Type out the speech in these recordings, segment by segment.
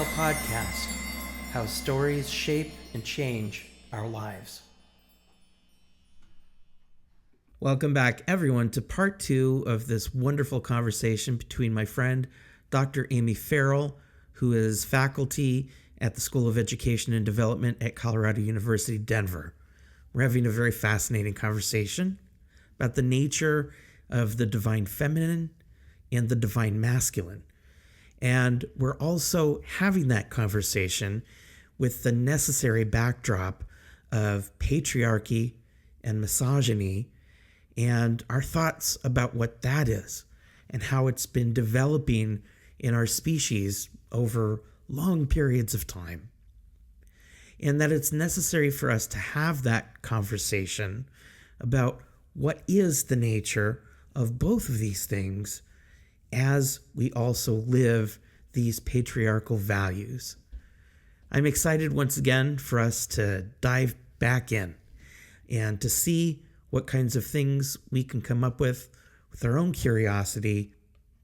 Ferrell podcast, how stories shape and change our lives. Welcome back, everyone, to part 2 of this wonderful conversation between my friend, Dr. Amy Ferrell, who is faculty at the School of Education and Development at Colorado University, Denver. We're having a very fascinating conversation about the nature of the divine feminine and the divine masculine. And we're also having that conversation with the necessary backdrop of patriarchy and misogyny and our thoughts about what that is and how it's been developing in our species over long periods of time. And that it's necessary for us to have that conversation about what is the nature of both of these things as we also live these patriarchal values. I'm excited once again for us to dive back in and to see what kinds of things we can come up with our own curiosity,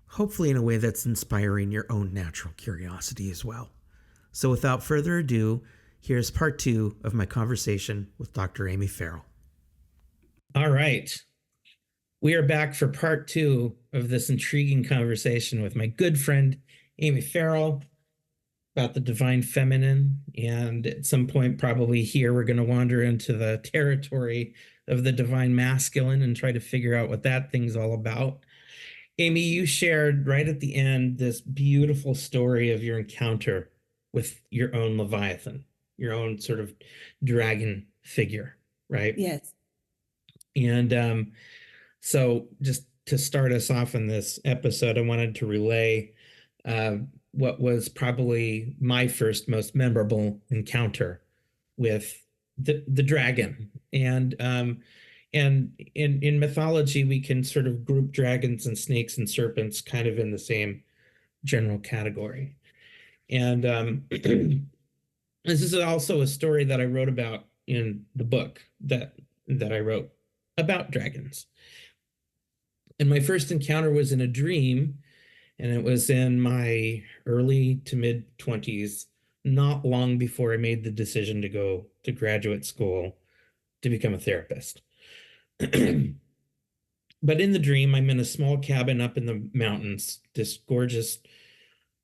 hopefully in a way that's inspiring your own natural curiosity as well. So without further ado, here's part 2 of my conversation with Dr. Amy Ferrell. All right. We are back for part 2 of this intriguing conversation with my good friend, Amy Ferrell, about the divine feminine. And at some point, probably here, we're going to wander into the territory of the divine masculine and try to figure out what that thing's all about. Amy, you shared right at the end this beautiful story of your encounter with your own Leviathan, your own sort of dragon figure, right? Yes. And so just to start us off in this episode, I wanted to relay what was probably my first most memorable encounter with the dragon. And in mythology, we can sort of group dragons and snakes and serpents kind of in the same general category. And this is also a story that I wrote about in the book that I wrote about dragons. And my first encounter was in a dream, and it was in my early to mid 20s, not long before I made the decision to go to graduate school to become a therapist. But in the dream, I'm in a small cabin up in the mountains, this gorgeous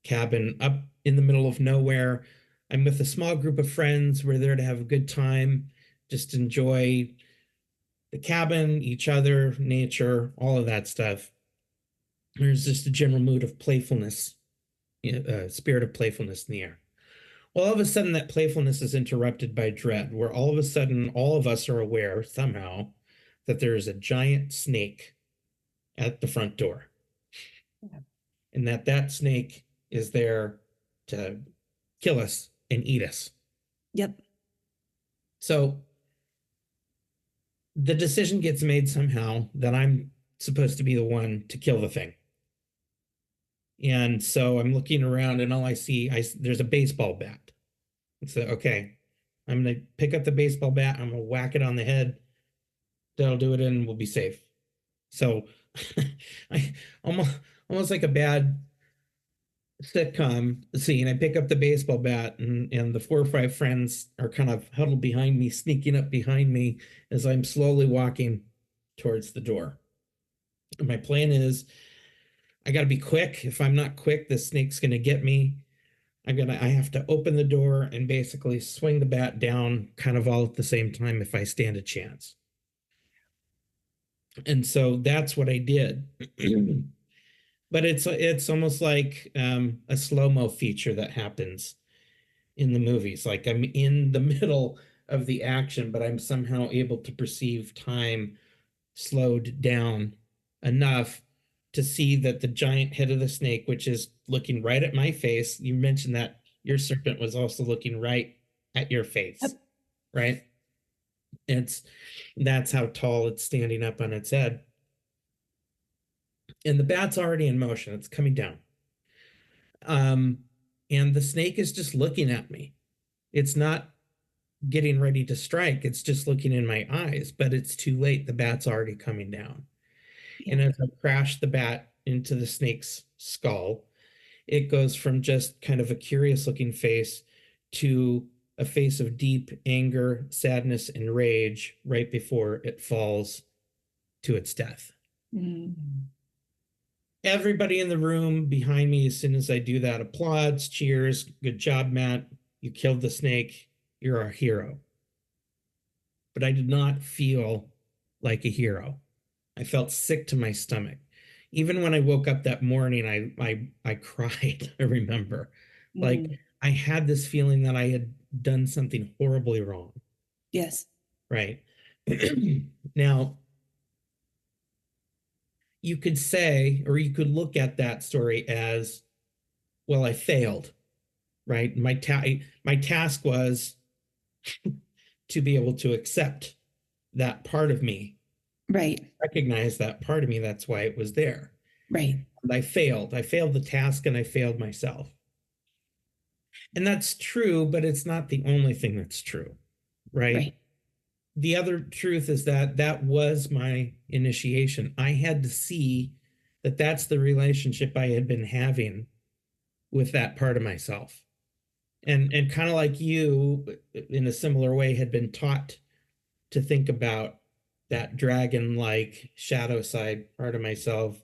cabin up in the middle of nowhere. I'm with a small group of friends. We're there to have a good time, just enjoy the cabin, each other, nature, all of that stuff. There's just a general mood of playfulness, spirit of playfulness in the air. Well, all of a sudden, that playfulness is interrupted by dread, where all of a sudden, all of us are aware somehow that there is a giant snake at the front door. Yeah. And that snake is there to kill us and eat us. Yep. So the decision gets made somehow that I'm supposed to be the one to kill the thing. And so I'm looking around and all I see, there's a baseball bat. So, okay, I'm going to pick up the baseball bat. I'm going to whack it on the head. That'll do it and we'll be safe. So I almost like a bad sitcom scene. I pick up the baseball bat and the 4 or 5 friends are kind of huddled behind me, sneaking up behind me as I'm slowly walking towards the door. And my plan is I got to be quick. If I'm not quick, the snake's going to get me. I have to open the door and basically swing the bat down kind of all at the same time if I stand a chance. And so that's what I did. But it's almost like a slow-mo feature that happens in the movies. Like I'm in the middle of the action, but I'm somehow able to perceive time slowed down enough to see that the giant head of the snake, which is looking right at my face, you mentioned that your serpent was also looking right at your face, Yep. Right? That's how tall it's standing up on its head. And the bat's already in motion. It's coming down. And the snake is just looking at me. It's not getting ready to strike. It's just looking in my eyes, but it's too late. The bat's already coming down. Yeah. And as I crash the bat into the snake's skull, it goes from just kind of a curious looking face to a face of deep anger, sadness, and rage right before it falls to its death. Mm. Everybody in the room behind me, as soon as I do that, applauds, cheers. Good job, Matt. You killed the snake. You're our hero. But I did not feel like a hero. I felt sick to my stomach. Even when I woke up that morning, I cried. I remember, like, Mm. I had this feeling that I had done something horribly wrong. Yes. Right. Now, you could say, or you could look at that story as, well, I failed. Right. My task was to be able to accept that part of me, Right. recognize that part of me. That's why it was there. Right. And I failed. I failed the task and I failed myself. And that's true, but it's not the only thing that's true, right? Right. The other truth is that that was my initiation. I had to see that that's the relationship I had been having with that part of myself. And kind of like you, in a similar way, had been taught to think about that dragon like shadow side part of myself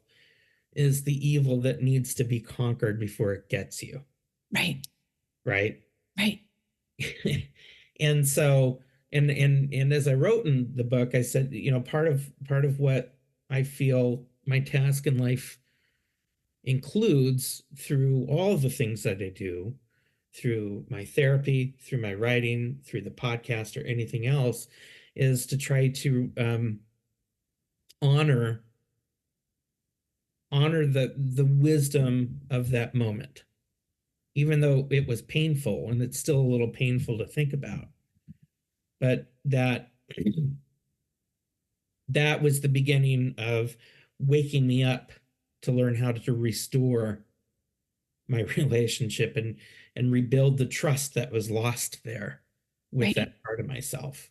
is the evil that needs to be conquered before it gets you. Right. Right. Right. And so, and as I wrote in the book, I said, part of what I feel my task in life includes, through all of the things that I do, through my therapy, through my writing, through the podcast, or anything else, is to try to honor the wisdom of that moment, even though it was painful, and it's still a little painful to think about. But that was the beginning of waking me up to learn how to restore my relationship and rebuild the trust that was lost there with Right. that part of myself.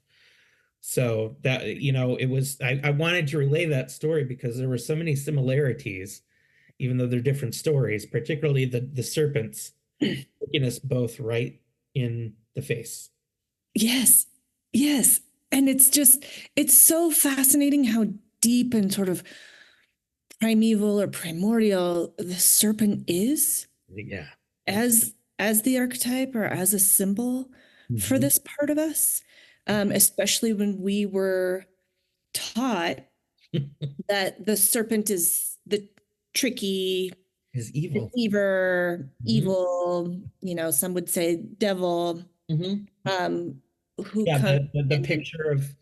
So that, it was, I wanted to relay that story because there were so many similarities, even though they're different stories, particularly the serpents looking us both right in the face. Yes. Yes. And it's so fascinating how deep and sort of primeval or primordial the serpent is Yeah. as the archetype or as a symbol for Mhm. this part of us, especially when we were taught that the serpent is the tricky Is evil. deceiver, Mhm. evil, some would say devil, Mhm. um, who Yeah, comes the and picture of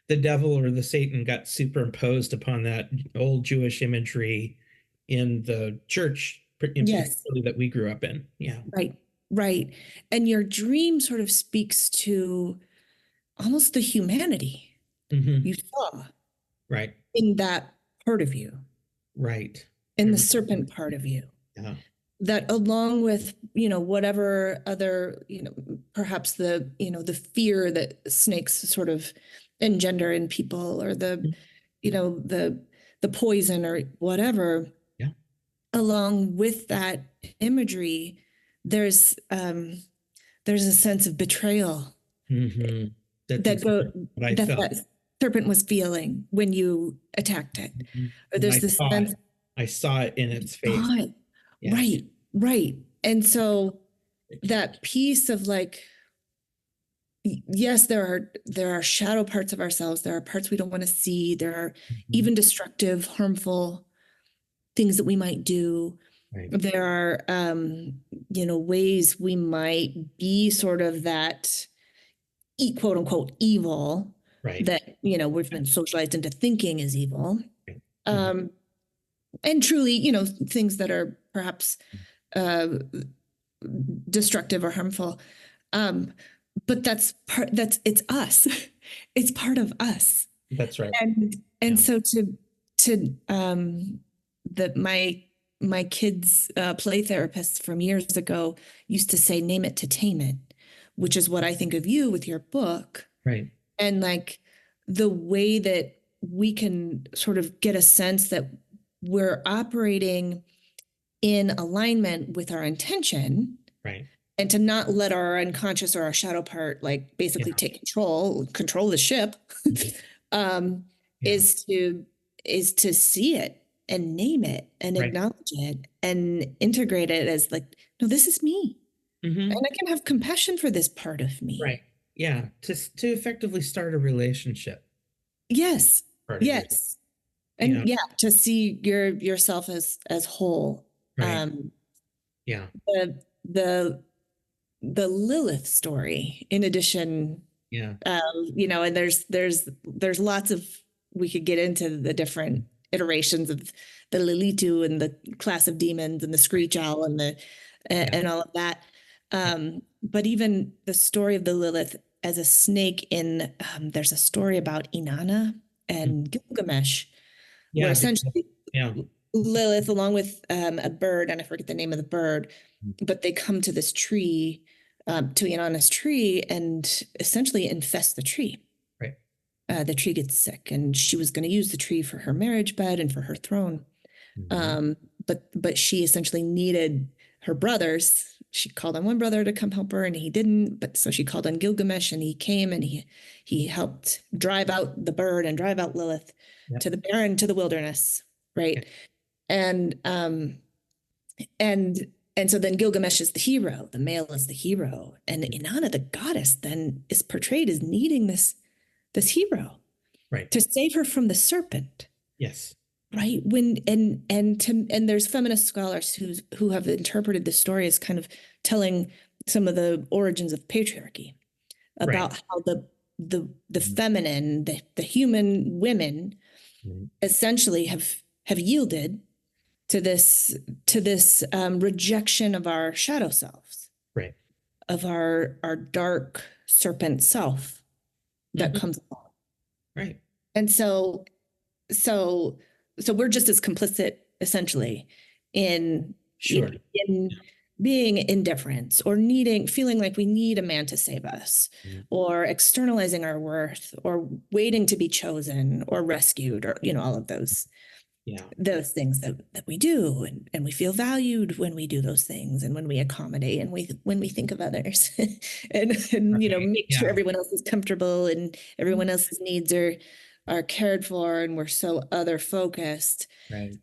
the devil or the Satan got superimposed upon that old Jewish imagery in the church, yes, particularly that we grew up in. Yeah. right, right. And your dream sort of speaks to almost the humanity Hmm. you saw Right. in that part of you, Right. in the Every- serpent part of you. Yeah. That along with, whatever other, perhaps the fear that snakes sort of engender in people, or the poison or whatever, Yeah. along with that imagery, there's um there's a sense of betrayal Hmm. That's that go exactly what I that felt. that serpent was feeling when you attacked it. Mhm. Or And there's this sense, I saw it in its face. oh, Yeah. right, right. And so that piece of like, yes, there are shadow parts of ourselves, there are parts we don't want to see, there are Mhm. even destructive, harmful things that we might do. Right. There are ways we might be sort of that quote unquote evil Right. that we've been socialized into thinking is evil. Right. Mhm. um and truly, things that are perhaps uh destructive or harmful. um but that's it's us. It's part of us. That's right. And Yeah. so to that my kids play therapists from years ago used to say, name it to tame it, which is what I think of you with your book. Right. And like the way that we can sort of get a sense that we're operating in alignment with our intention, Right. and to not let our unconscious or our shadow part like basically Yeah. take control the ship, Mhm. um, Yeah. is to see it and name it and Right. acknowledge it and integrate it as like, no, this is me. And Hmm. I can have compassion for this part of me. Right. Yeah. To effectively start a relationship, Yes. part of your, Yes. you know, And yeah, to see yourself as whole. right. Um, Yeah. the the the Lilith story, in addition, Yeah. and there's lots of, we could get into the different iterations of the Lilitu and the class of demons and the Right. screech owl and the Yeah. and all of that. Yeah. But even the story of the Lilith as a snake in, there's a story about Inanna Mhm. and Gilgamesh, where Yeah. essentially Yeah. Lilith, along with a bird, and I forget the name of the bird, Mhm. but they come to this tree, to Inanna's tree, and essentially infest the tree. Right. The tree gets sick, and she was going to use the tree for her marriage bed and for her throne. Hmm. Um, but she essentially needed her brothers. She called on one brother to come help her, and he didn't. But so she called on Gilgamesh, and he came, and he helped drive out the bird and drive out Lilith Yep. to the barren, to the wilderness, Yeah. right? And and and so then Gilgamesh is the hero, the male is the hero, and Inanna, the goddess, then is portrayed as needing this hero Right. to save her from the serpent. Yes. Right. And there's feminist scholars who have interpreted this story as kind of telling some of the origins of patriarchy, Right. about how the Mhm. feminine, the human women Mhm. essentially have yielded to this rejection of our shadow selves, Right. of our dark serpent self that Hmm. comes along. Right. And so so we're just as complicit essentially in Sure. in being indifferent or feeling like we need a man to save us, Mhm. or externalizing our worth, or waiting to be chosen or rescued, or all of Yeah. those things that we do, and we feel valued when we do those things, and when we accommodate, and when we think of others, and Right. make sure Yeah. everyone else is comfortable and everyone else's needs are cared for, and we're so other focused. Right.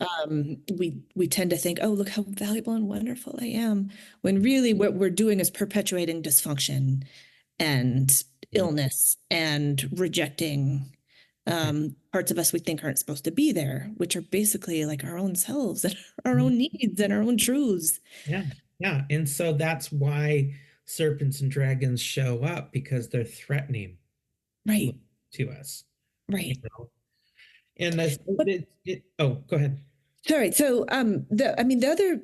We tend to think, oh, look how valuable and wonderful I am, when really what we're doing is perpetuating dysfunction and Mhm. illness and rejecting Right. parts of us we think aren't supposed to be there, which are basically like our own selves and our Mhm. own needs and our own truths. Yeah. Yeah. And so that's why serpents and dragons show up, because they're threatening Right, to us, you right. know. And this, But oh, go ahead. sorry, so the other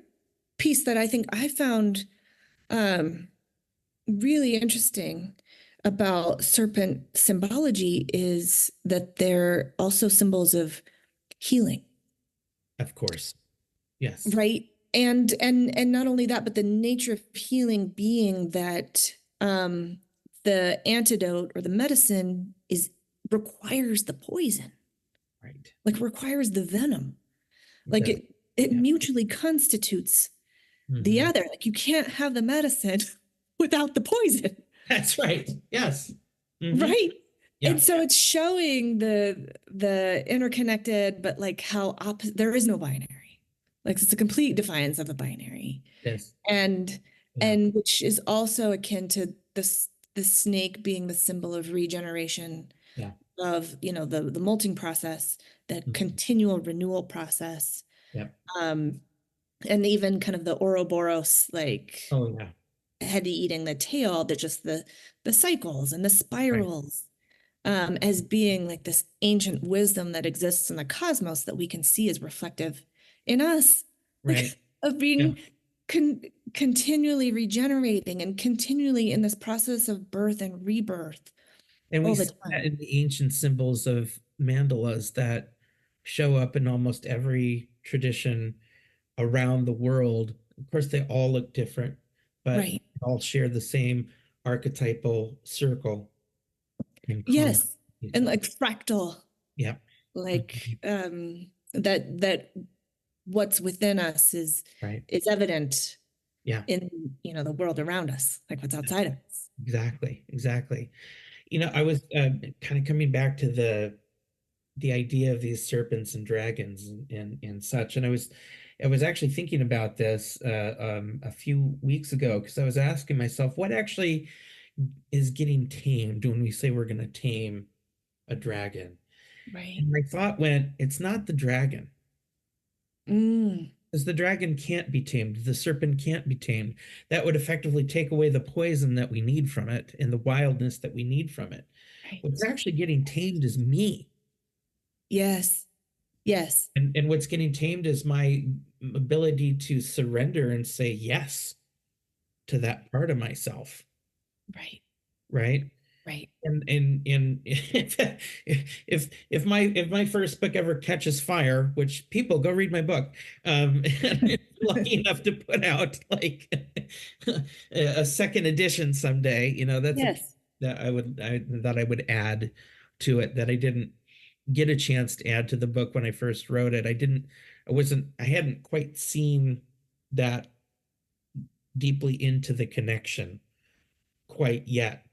piece that I think I found um, really interesting about serpent symbology is that they're also symbols of healing. Of course. Yes. Right. And not only that, but the nature of healing being that the antidote or the medicine is requires the poison, Right. like requires the venom. It Like does. it Yeah. mutually constitutes the Hmm. other. Like you can't have the medicine without the poison. That's right. Yes. Hmm. Right. Yeah. And so it's showing the interconnected, but like how opposite, there is no binary. Like it's a complete defiance of a binary. Yes. And Yeah. and which is also akin to the snake being the symbol of regeneration, Yeah. of the molting process, the Mhm. continual renewal process, Yeah. um, and even kind of the Ouroboros, like Oh, yeah. head eating the tail, that just the cycles and the Right. spirals, as being like this ancient wisdom that exists in the cosmos that we can see as reflective in us, Right. like of Yeah. being con- continually regenerating and continually in this process of birth and rebirth And we all the see that time. in the ancient symbols of mandalas that show up in almost every tradition around the world. Of course, they all look different, but Right. all share the same archetypal circle in common Yes. each And other. like fractal, Yeah. like Mhm. that what's within us Right. is evident Yeah. in, the world around us, like what's outside of us. Exactly. Exactly. I was kind of coming back to the idea of these serpents and dragons and such, and I was actually thinking about this a few weeks ago because I was asking myself, what actually is getting tamed when we say we're going to tame a dragon? Right. And my thought went, it's not the dragon. Mm, Because the dragon can't be tamed, the serpent can't be tamed. That would effectively take away the poison that we need from it and the wildness that we need from it. What's right. actually getting tamed is me. Yes. Yes. And what's getting tamed is my ability to surrender and say yes to that part of myself, Right. right? Right. And if my first book ever catches fire, which people go read my book, and lucky enough to put out like a second edition someday, that's a Yes. that I would add to it that I didn't get a chance to add to the book when I first wrote it. I hadn't quite seen that deeply into the connection quite yet.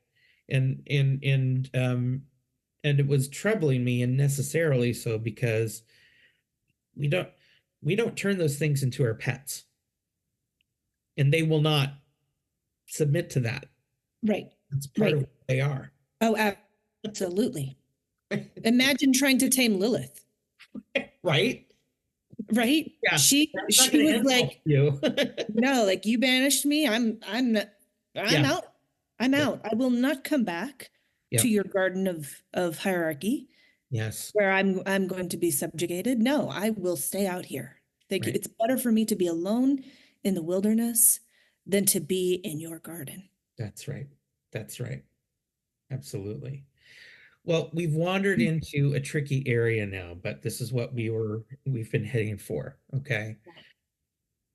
And it was troubling me, and necessarily so, because we don't we don't turn those things into our pets, and they will not submit to that. Right. It's part of Right. what they are. Oh, absolutely. Imagine trying to tame Lilith, Right? right? Yeah, She that's not she going to was end well like, for you. no, like you banished me. I'm Yeah. out. I'm Yeah. out. I will not come back to Yep. your garden of hierarchy Yes. where I'm going to be subjugated. No, I will stay out here. Thank you. Right. It's better for me to be alone in the wilderness than to be in your garden. That's right. That's right. Absolutely. Well, we've wandered into a tricky area now, but this is what we've been heading for. Okay.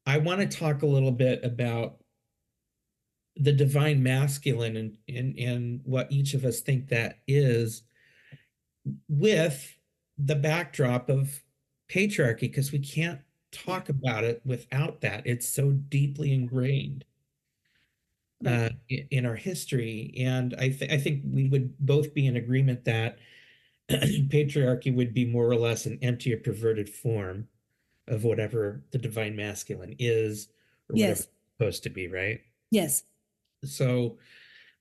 I want to talk a little bit about the divine masculine and what each of us think that is, with the backdrop of patriarchy, because we can't Yeah. talk about it without that. It's so deeply ingrained Right. in our history. And I think we would both be in agreement that patriarchy would be more or less an empty or perverted form of whatever the divine masculine is, or whatever Yes. it's supposed to be, right? Yes. So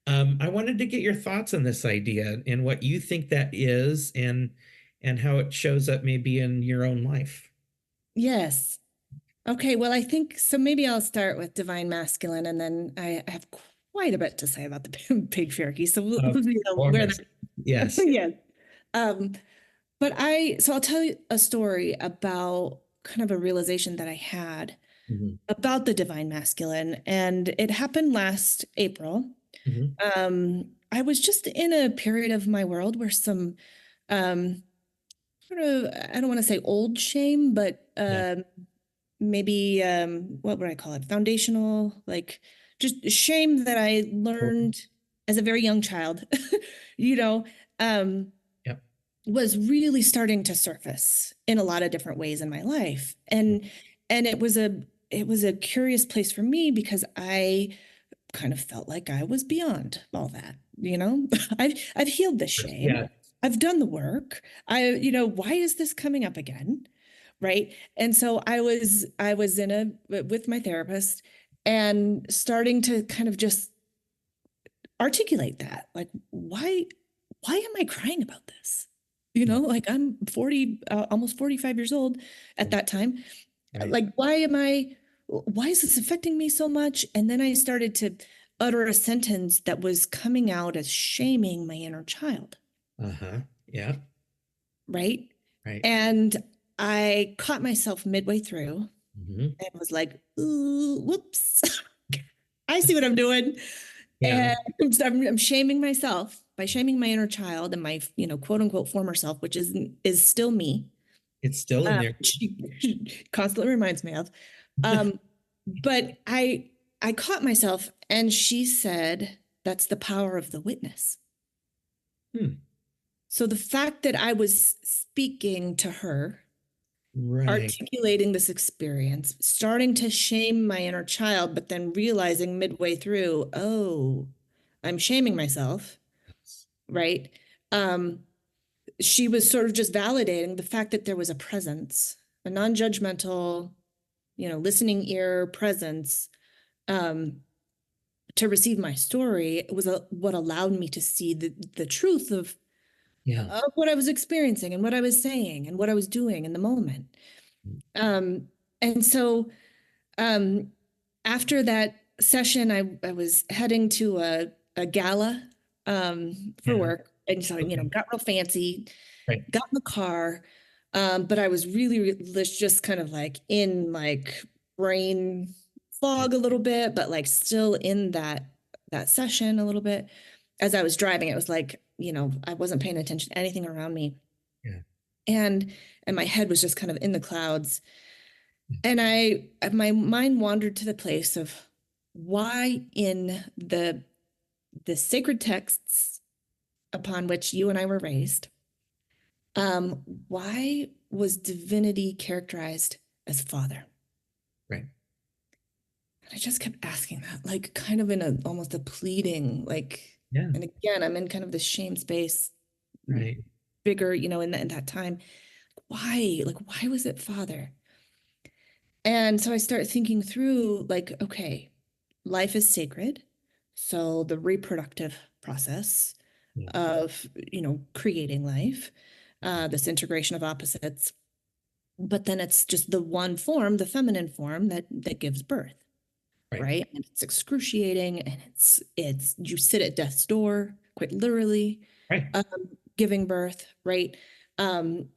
I wanted to get your thoughts on this idea and what you think that is, and how it shows up maybe in your own life. Yes. Okay, well, I think so. Maybe I'll start with divine masculine, and then I have quite a bit to say about the patriarchy. So we'll, Of where course. that, Yes. yes. Um, so I'll tell you a story about kind of a realization that I had Mhm. about the divine masculine, and it happened last April. Mhm. I was just in a period of my world where some, um, sort of, I don't want to say old shame, but Yeah. maybe what would I call it? Foundational, like just shame that I Totally. learned as a very young child, you know, um, Yep. was really starting to surface in a lot of different ways in my life. And it was a curious place for me because I kind of felt like I was beyond all that, you know? I've healed the shame. Yeah. I've done the work. Why is this coming up again? Right. And so I was with my therapist and starting to kind of just articulate that. Like, why am I crying about this? Mm. Like I'm 40, almost 45 years old at that time. Right. Like, why is this affecting me so much? And then I started to utter a sentence that was coming out as shaming my inner child, Uh-huh. Yeah. right? Right. And I caught myself midway through Hmm. and was like, ooh, whoops, I see what I'm doing. Yeah. And I'm shaming myself by shaming my inner child and my, quote unquote former self, which is still me. It's still in there. She constantly reminds me of. Um, but I caught myself and she said, that's the power of the witness. Hmm. So the fact that I was speaking to her Right. articulating this experience, starting to shame my inner child, but then realizing midway through, oh, I'm shaming myself, right? Um, she was sort of just validating the fact that there was a presence, a non-judgmental, listening ear presence, um, to receive my story. It was what allowed me to see the truth Yeah. of what I was experiencing and what I was saying and what I was doing in the moment. Um, and so um, after that session, I was heading to a gala for Yeah. work. And so, Okay. got real fancy, Right. got in the car. But I was just kind of like in like brain Yeah. fog a little bit, but like still in that session a little bit. As I was driving, it was like, I wasn't paying attention to anything around me. Yeah. And my head was just kind of in the clouds. And my mind wandered to the place of why in the sacred texts upon which you and I were raised, why was divinity characterized as father? Right. And I just kept asking that, like kind of in a almost a pleading, like, Yeah. and again, I'm in kind of the shame space, Right. bigger, in that time. Why? Like, why was it father? And so I start thinking through, like, okay, life is sacred. So the reproductive process Yeah. of, creating life, this integration of opposites, but then it's just the one form, the feminine form that gives birth, Right. right? And it's excruciating, and it's you sit at death's door, quite literally, Right. um, giving birth, right?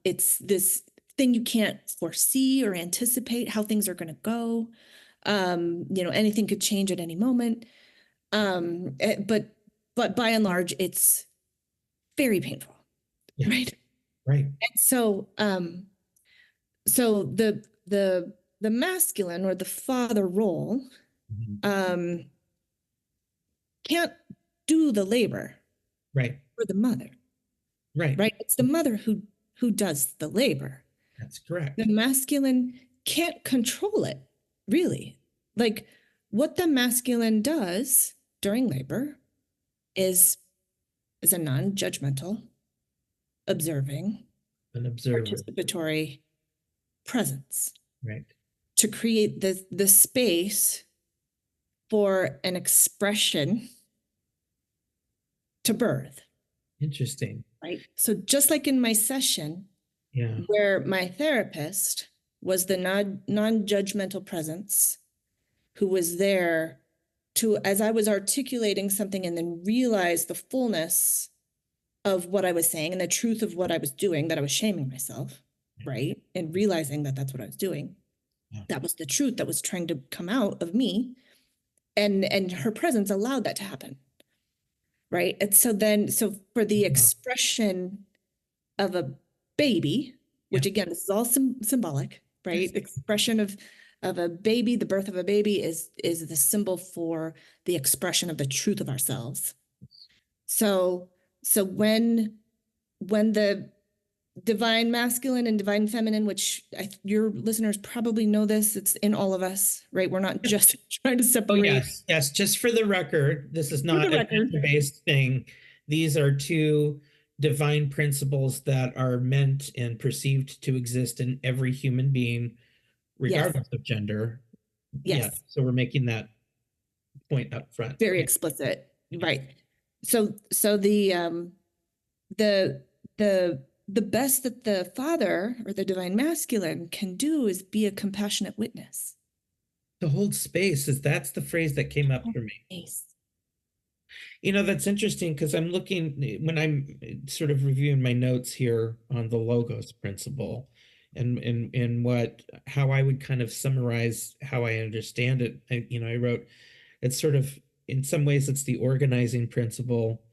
It's this thing you can't foresee or anticipate how things are going to go. Anything could change at any moment. But by and large, it's very painful, Yeah. right? Right. And so the masculine or the father role Mhm. um, can't do the labor Right. for the mother, Right. right? It's the mother who does the labor. That's correct. The masculine can't control it, really. Like what the masculine does during labor is a non-judgmental, observing, An observer. participatory presence Right. to create the space for an expression to birth, Interesting. right? So just like in my session, Yeah. where my therapist was the non-judgmental presence who was there to, as I was articulating something and then realize the fullness of what I was saying and the truth of what I was doing, that I was shaming myself, right? And realizing that that's what I was doing. Yeah. That was the truth that was trying to come out of me. And her presence allowed that to happen, right? And so for the expression of a baby, Yeah. which again, this is all symbolic, right? Yes. Expression of a baby, the birth of a baby is the symbol for the expression of the truth of ourselves. So when the divine masculine and divine feminine, which your listeners probably know this, it's in all of us, right? We're not just trying to Oh, separate. yes. Yes. Just for the record, this is For the not a record, gender-based thing. These are two divine principles that are meant and perceived to exist in every human being, yes, regardless of gender. Yeah. yes, So we're making that point up front. very Yeah. explicit, Yeah. right? So the the best that the father or the divine masculine can do is be a compassionate witness. To hold space is that's the phrase that came up for me. Yes. That's interesting because I'm looking when I'm sort of reviewing my notes here on the logos principle and what how I would kind of summarize how I understand it. I wrote it's sort of in some ways it's the organizing principle.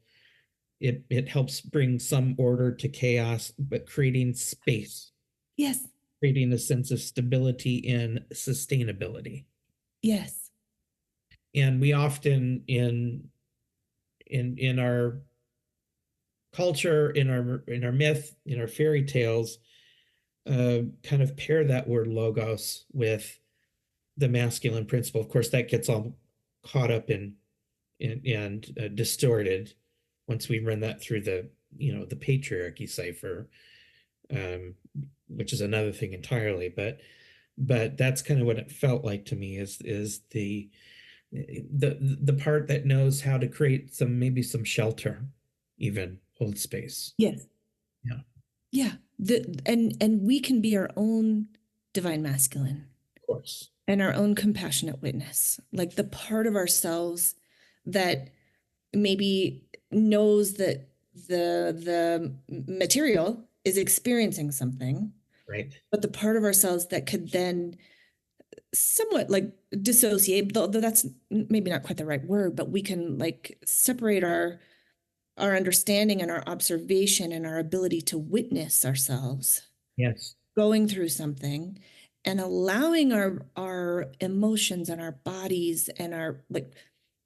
It helps bring some order to chaos, but creating space, Yes. creating a sense of stability and sustainability. Yes. And we often in our culture, in our myth, in our fairy tales, kind of pair that word logos with the masculine principle. Of course, that gets all caught up in and distorted once we run that through the patriarchy cipher, um, which is another thing entirely. But that's kind of what it felt like to me is the part that knows how to create maybe some shelter, even hold space. Yes. Yeah, Yeah. And we can be our own divine masculine of course. and our own compassionate witness, like the part of ourselves that maybe knows that the material is experiencing something, Right. but the part of ourselves that could then somewhat like dissociate, though that's maybe not quite the right word, but we can like separate our understanding and our observation and our ability to witness ourselves Yes. going through something and allowing our emotions and our bodies and our like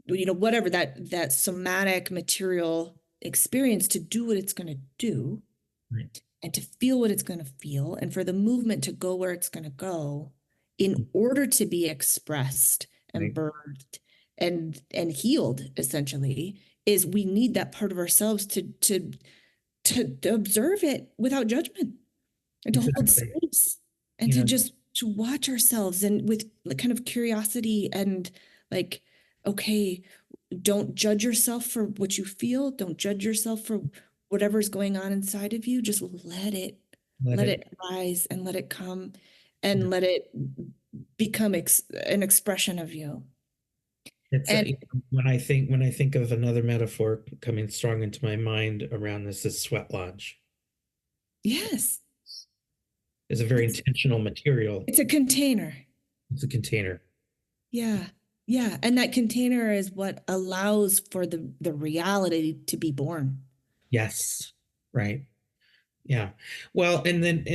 whatever that somatic material experience to do what it's going to do Right. and to feel what it's going to feel and for the movement to go where it's going to go in order to be expressed and Right. birthed and healed essentially is we need that part of ourselves to observe it without judgment and to hold Exactly. space and You to know, just to watch ourselves and with like kind of curiosity and like okay, don't judge yourself for what you feel, don't judge yourself for whatever's going on inside of you, just let let it. it rise and let it come Yeah. and let it become an expression of you. It's And when I think of another metaphor coming strong into my mind around this is sweat lodge. yes, It's a very it's intentional material. it's a container. It's a container. Yeah. Yeah, and that container is what allows for the reality to be born. Yes. Right. Yeah. Well, and then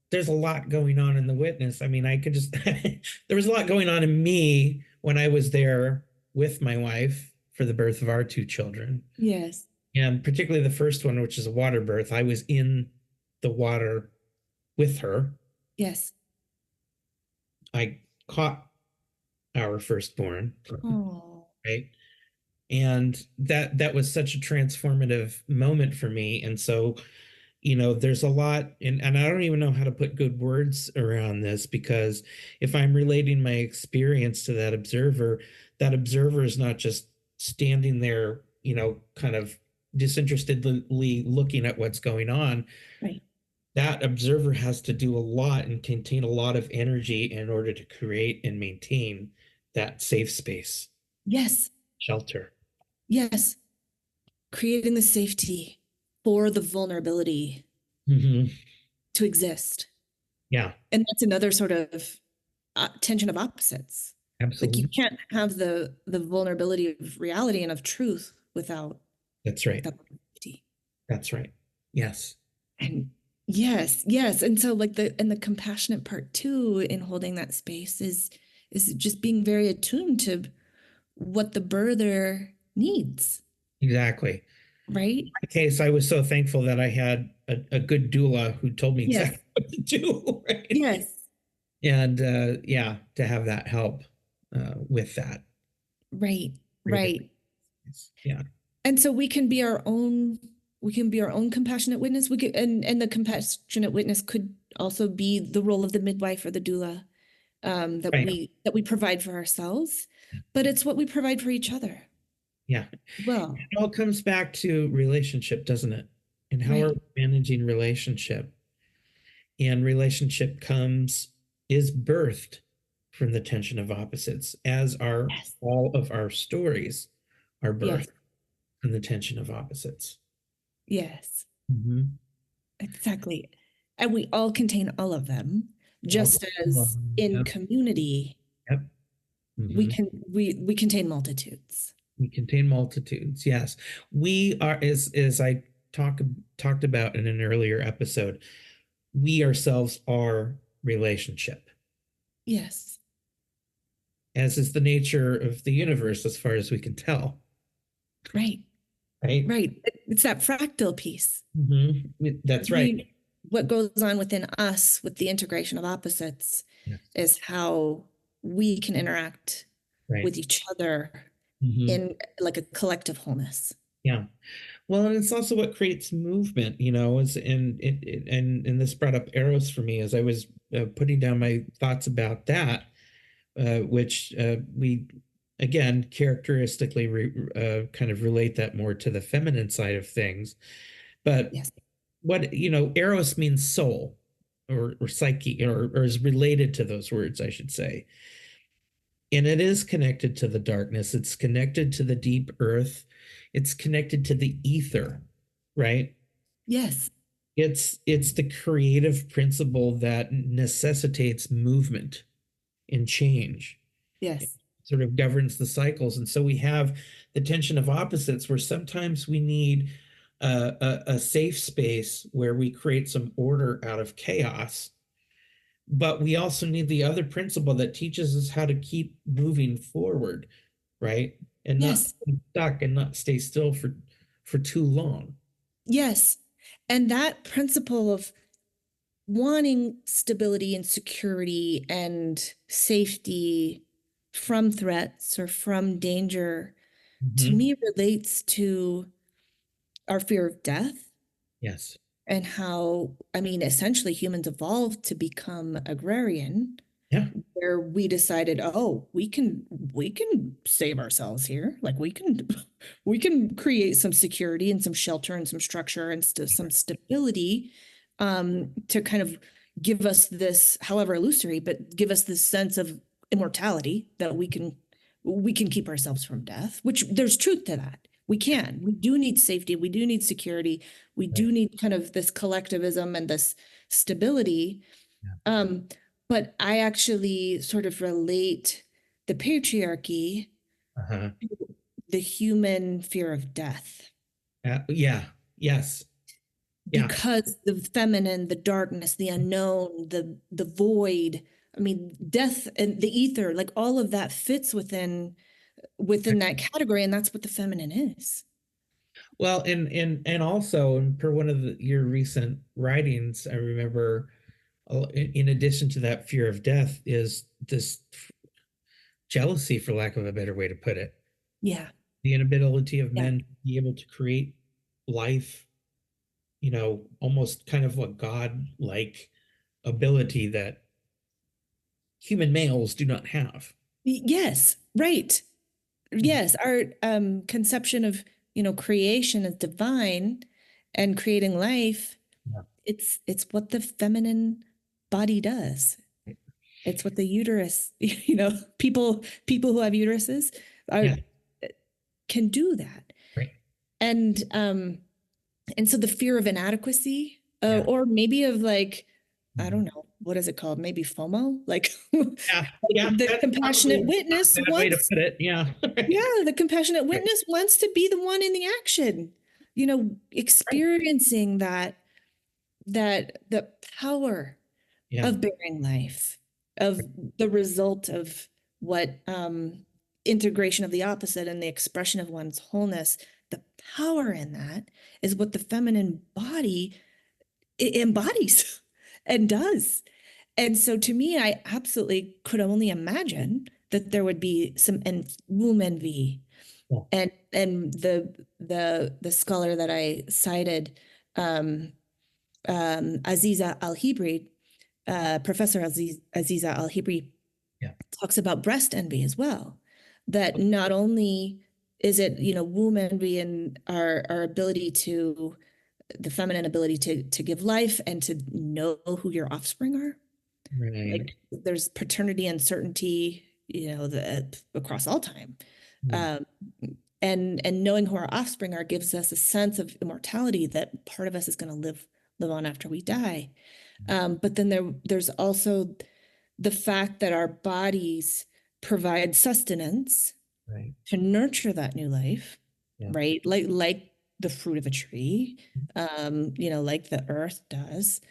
there's a lot going on in the witness. I mean, I could just there was a lot going on in me when I was there with my wife for the birth of our two children. Yes. And particularly the first one, which is a water birth. I was in the water with her. Yes. I caught our firstborn, Oh. right? And that was such a transformative moment for me. And so, there's a lot, and I don't even know how to put good words around this, because if I'm relating my experience to that observer is not just standing there, kind of disinterestedly looking at what's going on. Right. That observer has to do a lot and contain a lot of energy in order to create and maintain that safe space, Yes. shelter. Yes. Creating the safety for the vulnerability Hmm. to exist. Yeah, And that's another sort of tension of opposites. Like you absolutely. can't have the vulnerability of reality and of truth That's right. without safety. That's right. Yes. And yes, yes. And so like the compassionate part too in holding that space is just being very attuned to what the birther needs, Exactly. right? My case, I was so thankful that I had a good doula who told me Yes. exactly what to do, right? Yes. And yeah, to have that help with that. Right. Great Right. advice. Yeah. And so we can be our own compassionate witness. We could and the compassionate witness could also be the role of the midwife or the doula Right. that we provide for ourselves, but it's what we provide for each other. Yeah. Well, It all comes back to relationship, doesn't it? And how are right. we managing relationship? And relationship is birthed from the tension of opposites, as are Yes. all of our stories are Yes. birthed from the tension of opposites. Yes. Mhm. Exactly. And we all contain all of them, All- just as in Yep. community Yep. we Mhm. can we contain multitudes. We contain multitudes. Yes, we are. As I talked about in an earlier episode, we ourselves are relationship, Yes. as is the nature of the universe, as far as we can tell. Right. Right. Right. It's that fractal piece. That's right. We what goes on within us with the integration of opposites Yes. is how we can interact Right. with each other Hmm. in like a collective wholeness. Yeah. Well, and it's also what creates movement, is and this brought up Eros for me as I was putting down my thoughts about that, which we again characteristically kind of relate that more to the feminine side of things. But Yes. what, Eros means soul or psyche or is related to those words, I should say. And it is connected to the darkness. It's connected to the deep earth. It's connected to the ether, right? Yes. It's the creative principle that necessitates movement and change. It Yes. sort of governs the cycles. And so we have the tension of opposites where sometimes we need a safe space where we create some order out of chaos, but we also need the other principle that teaches us how to keep moving forward, right? And not Yes. stay stuck and not stay still for too long. Yes. And that principle of wanting stability and security and safety from threats or from danger to Mhm. me relates to our fear of death Yes. and how, I mean, essentially humans evolved to become agrarian, Yeah. where we decided, oh, we can save ourselves here. Like we can create some security and some shelter and some structure and some stability to kind of give us this, however illusory, but give us this sense of immortality that we can keep ourselves from death, which there's truth to that. We do need safety. We do need security. We Right. do need kind of this collectivism and this stability. Yeah. Um, but I actually sort of relate the patriarchy Uh-huh. to the human fear of death Yeah. Yes. Yeah. because the feminine, the darkness, the unknown, the void. I mean, death and the ether, like all of that fits within that category, and that's what the feminine is. Well, and also, and per one of your recent writings, I remember, in addition to that fear of death, is this jealousy, for lack of a better way to put it, Yeah, the inability of yeah, men to be able to create life, almost kind of what God-like ability that human males do not have. yes, right. Yes, our conception of, creation as divine and creating life, Yeah. it's what the feminine body does. It's what the uterus, people who have uteruses are Yeah. can do that. Right. And so the fear of inadequacy, Yeah. or maybe of like, I Mhm. don't know, what is it called? Maybe FOMO, like Yeah. Yeah. the That's probably compassionate not witness a bad way to wants. put it. Yeah. Yeah, the compassionate Right. witness wants to be the one in the action, Right. experiencing that the power Yeah. of bearing life, of the result of what integration of the opposite and the expression of one's wholeness, the power in that is what the feminine body embodies and does. And so to me, I absolutely could only imagine that there would be some womb envy. Yeah. And the scholar that I cited, um, Aziza Al-Hibri, Professor Aziza Al-Hibri, Yeah. talks about breast envy as well. That not only is it, womb envy and our ability to, the feminine ability to give life and to know who your offspring are. Right. Like there's paternity uncertainty, across all time. Yeah. Um, and knowing who our offspring are gives us a sense of immortality that part of us is going to live on after we die. But then there's also the fact that our bodies provide sustenance Right. to nurture that new life, Yeah. right? Like the fruit of a tree, like the earth does.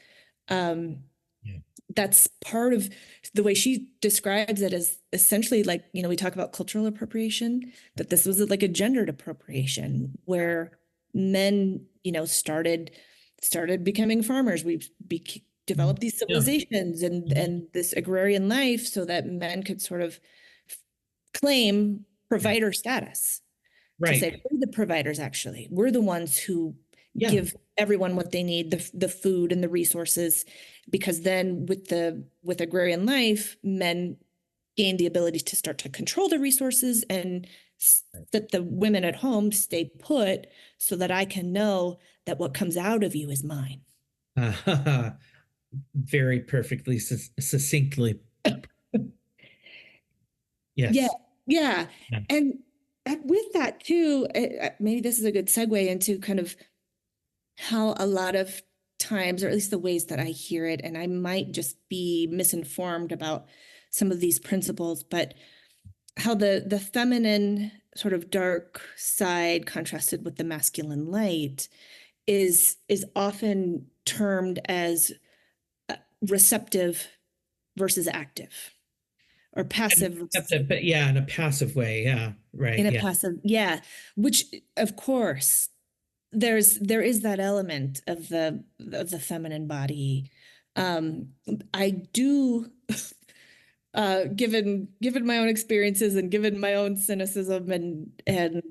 Um, Yeah. that's part of the way she describes it as essentially like, we talk about cultural appropriation, that this was like a gendered appropriation where men, started started becoming farmers. We developed these Yeah. civilizations and this agrarian life so that men could sort of claim provider status, to say Right. we're the providers. Actually, we're the ones who Yeah. give everyone what they need, the food and the resources, because then with agrarian life, men gain the ability to start to control the resources and that the women at home stay put so that I can know that what comes out of you is mine. Very perfectly succinctly. Yeah, Yes. yeah. Yeah. And with that too, maybe this is a good segue into kind of how a lot of times, or at least the ways that I hear it, and I might just be misinformed about some of these principles, but how the feminine sort of dark side contrasted with the masculine light is often termed as receptive versus active, or passive But yeah, in a passive way. Yeah. Right. in a Yeah. passive, yeah, which of course there is that element of the feminine body. um I do given my own experiences and given my own cynicism and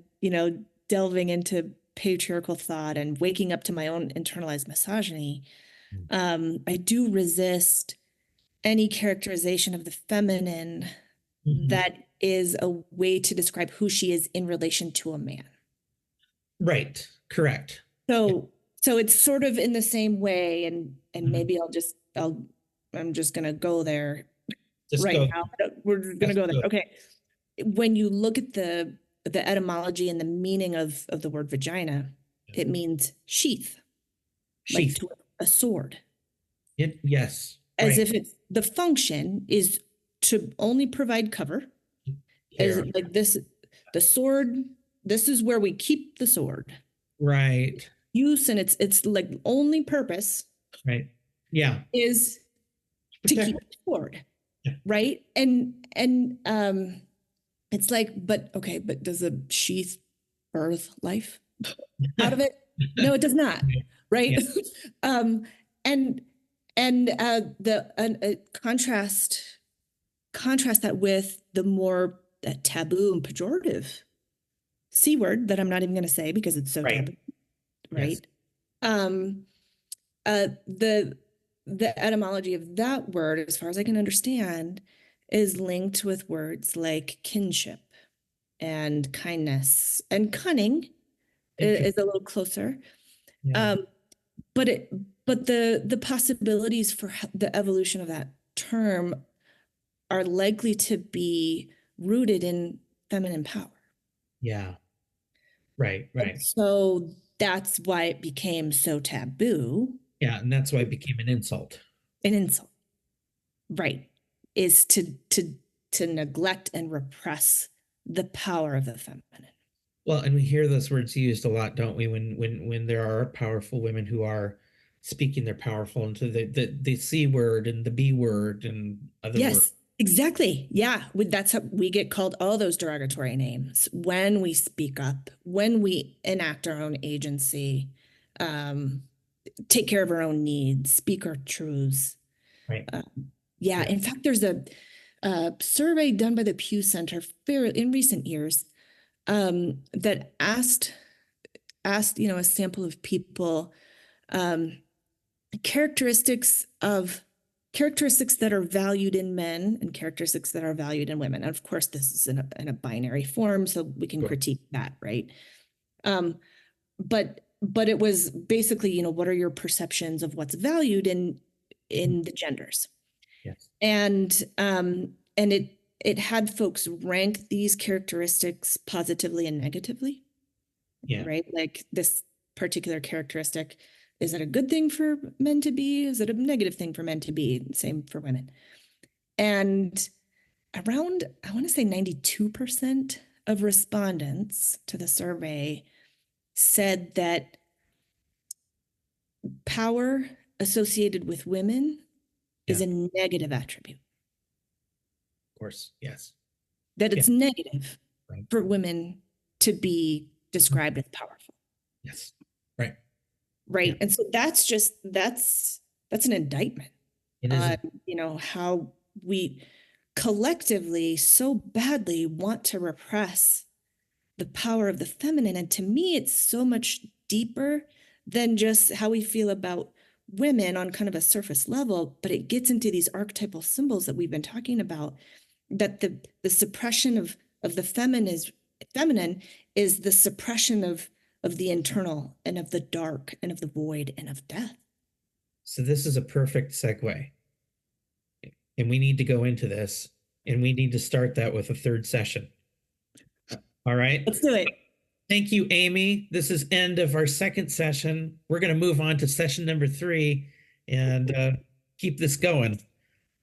delving into patriarchal thought and waking up to my own internalized misogyny, I do resist any characterization of the feminine Mhm. that is a way to describe who she is in relation to a man. Right. Correct. Yeah. So it's sort of in the same way, and Mhm. maybe I'm just gonna go there Just right go. now. We're just gonna Yes, go there. go. Okay. When you look at the etymology and the meaning of the word vagina, it means sheath, like Sheath. to a sword, Yes. as Right. if it's the function is to only provide cover, as Here. like this, the sword, this is where we keep the sword. Right. Use, and it's like only purpose Right. Yeah. is to Protect. keep the sword, Yeah. right? And it's like, but okay, but does a sheath birth life out of it? No, it does not, right? Yeah. um, and the contrast that with the more taboo and pejorative C word that I'm not even going to say because it's so Right. taboo, Yes. right? Um, the etymology of that word, as far as I can understand, is linked with words like kinship and kindness, and cunning Interesting. is a little closer. Yeah. Um, but it but the possibilities for the evolution of that term are likely to be rooted in feminine power. Yeah. Right. And Right. so that's why it became so taboo, Yeah. And that's why it became an insult. an insult, right? Is to neglect and repress the power of the feminine. Well, and we hear those words used a lot, don't we? When there are powerful women who are speaking their powerful into the C word and the B word and other words. Yes, exactly. Yeah, that's how we get called all those derogatory names when we speak up, when we enact our own agency, um, take care of our own needs, speak our truths. Right. Uh, yeah, Yeah. in fact, there's a survey done by the Pew Center in recent years, that asked a sample of people, um, characteristics of characteristics that are valued in men and characteristics that are valued in women. And of course, this is in a binary form, so we can Sure. critique that, right? Um, but it was basically, what are your perceptions of what's valued in the genders? Yes. And it had folks rank these characteristics positively and negatively, Yeah. right? Like this particular characteristic, is it a good thing for men to be? Is it a negative thing for men to be? Same for women. And around, I want to say 92% of respondents to the survey said that power associated with women is Yeah. a negative attribute, Of course. Yes. that Yeah. it's negative Right. for women to be described as powerful. Yes. Right. right? Yeah. And so that's an indictment It is. on, you know, how we collectively so badly want to repress the power of the feminine. And to me, it's so much deeper than just how we feel about women on kind of a surface level, but it gets into these archetypal symbols that we've been talking about, that the suppression of the feminine is the suppression of the internal and of the dark and of the void and of death. So this is a perfect segue. And we need to go into this, and we need to start that with a third session. All right. Let's do it. Thank you, Amy. This is end of our second session. We're going to move on to session number 3 and keep this going.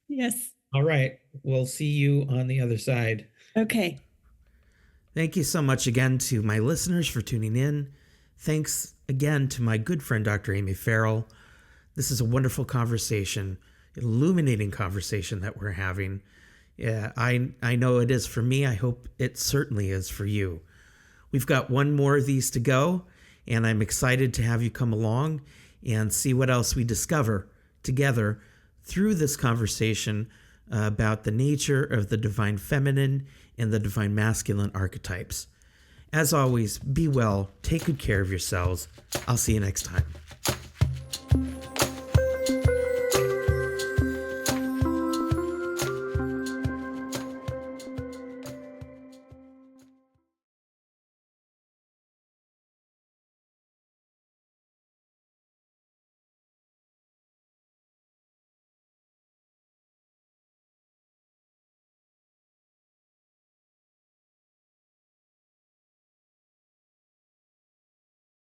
Yes. All right. We'll see you on the other side. Okay. Thank you so much again to my listeners for tuning in. Thanks again to my good friend, Dr. Amy Ferrell. This is a wonderful conversation, illuminating conversation that we're having. Yeah, I know it is for me. I hope it certainly is for you. We've got one more of these to go, and I'm excited to have you come along and see what else we discover together through this conversation about the nature of the divine feminine and the divine masculine archetypes. As always, be well, take good care of yourselves. I'll see you next time.